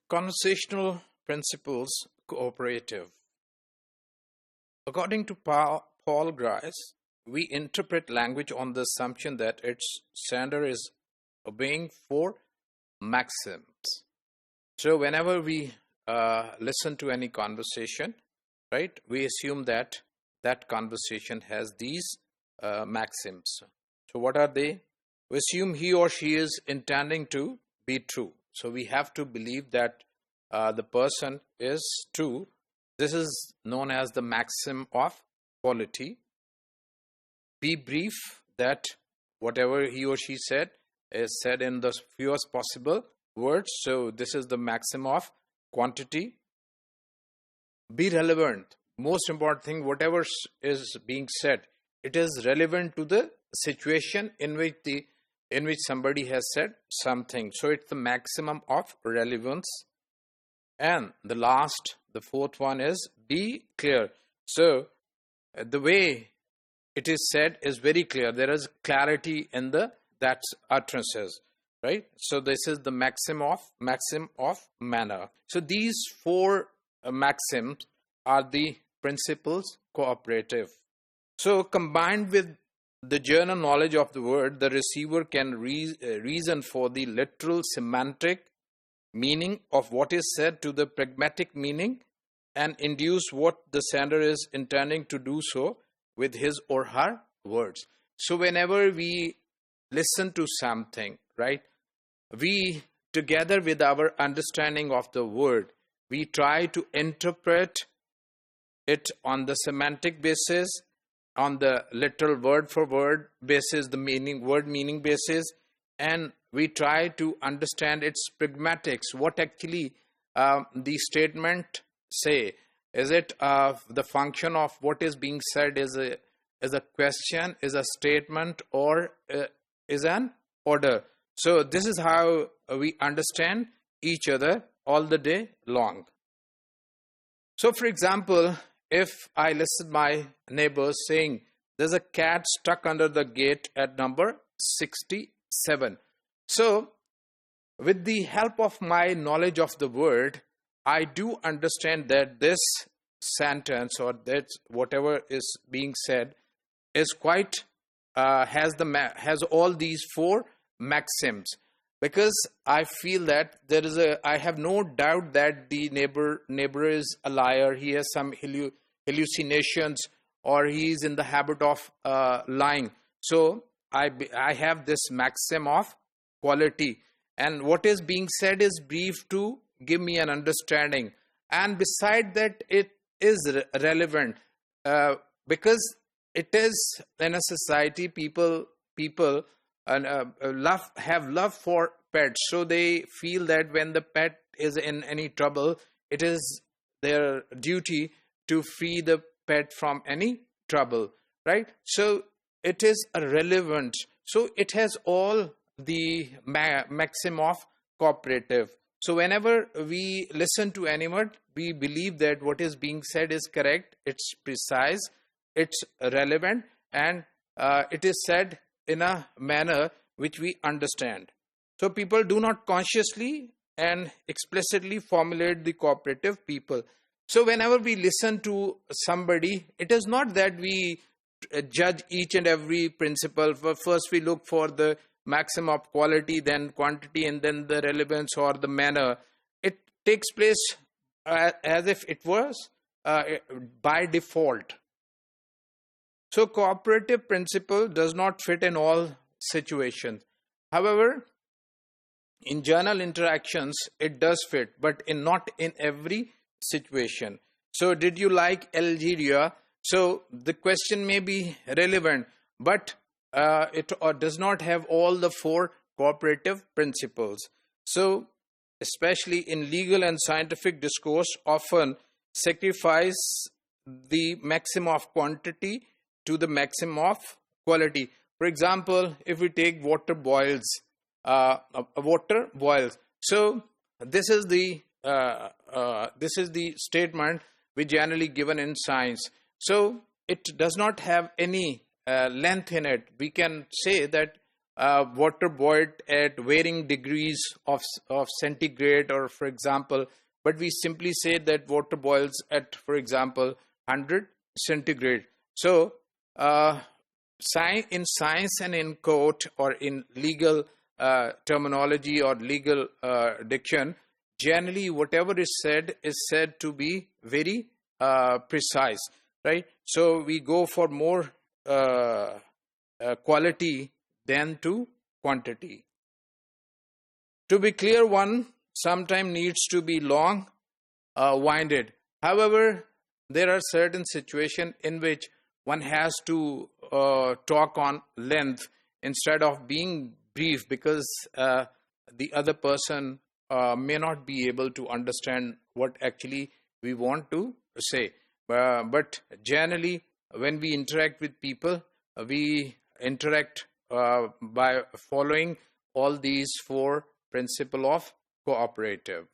Conversational principles cooperative. According to Paul Grice, we interpret language on the assumption that its sender is obeying four maxims. So whenever we listen to any conversation, right, we assume that that conversation has these maxims. So what are they? We assume he or she is intending to be true. So we have to believe that the person is true. This is known as the maxim of quality. Be brief, that whatever he or she said is said in the fewest possible words. So this is the maxim of quantity. Be relevant. Most important thing, whatever is being said, it is relevant to the situation in which somebody has said something. So it's the maximum of relevance. And the fourth one is be clear. So the way it is said is very clear. There is clarity in that utterances, right? So this is the maxim of manner. So these four maxims are the principles cooperative. So combined with the general knowledge of the word, the receiver can reason for the literal semantic meaning of what is said to the pragmatic meaning and induce what the sender is intending to do so with his or her words. So whenever we listen to something, right, we, together with our understanding of the word, we try to interpret it on the semantic basis, on the literal word for word basis, the word meaning basis, and we try to understand its pragmatics, what actually the statement say. Is it the function of what is being said is a question, is a statement, or is an order? So this is how we understand each other all the day long. So for example, if I listen my neighbors saying there's a cat stuck under the gate at number 67. So with the help of my knowledge of the word, I do understand that this sentence or that whatever is being said is quite has all these four maxims, because I feel that I have no doubt that the neighbor is a liar. He has some hallucinations, or he is in the habit of lying. So I have this maxim of quality, and what is being said is brief to give me an understanding, and beside that it is relevant because it is in a society people have love for pets. So they feel that when the pet is in any trouble, it is their duty to free the pet from any trouble, right? So it is relevant. So it has all the maxim of cooperative. So whenever we listen to anyone, we believe that what is being said is correct, it's precise, it's relevant, and it is said in a manner which we understand. So people do not consciously and explicitly formulate the cooperative people. So whenever we listen to somebody, it is not that we judge each and every principle. First we look for the maximum of quality, then quantity, and then the relevance or the manner. It takes place as if it was by default. So cooperative principle does not fit in all situations. However, in journal interactions, it does fit, but not in every situation. So did you like Algeria? So the question may be relevant, but it does not have all the four cooperative principles. So especially in legal and scientific discourse, often sacrifice the maximum of quantity to the maximum of quality. For example, if we take water boils. So this is the statement which generally given in science. So it does not have any length in it. We can say that water boiled at varying degrees of centigrade, or for example, but we simply say that water boils at, for example, 100 centigrade. So in science and in court or in legal terminology or legal diction, generally whatever is said to be very precise, right? So we go for more quality than to quantity. To be clear, one sometimes needs to be long winded. However, there are certain situations in which one has to talk on length instead of being brief, because the other person may not be able to understand what actually we want to say. But generally, when we interact with people, we interact by following all these four principles of cooperative.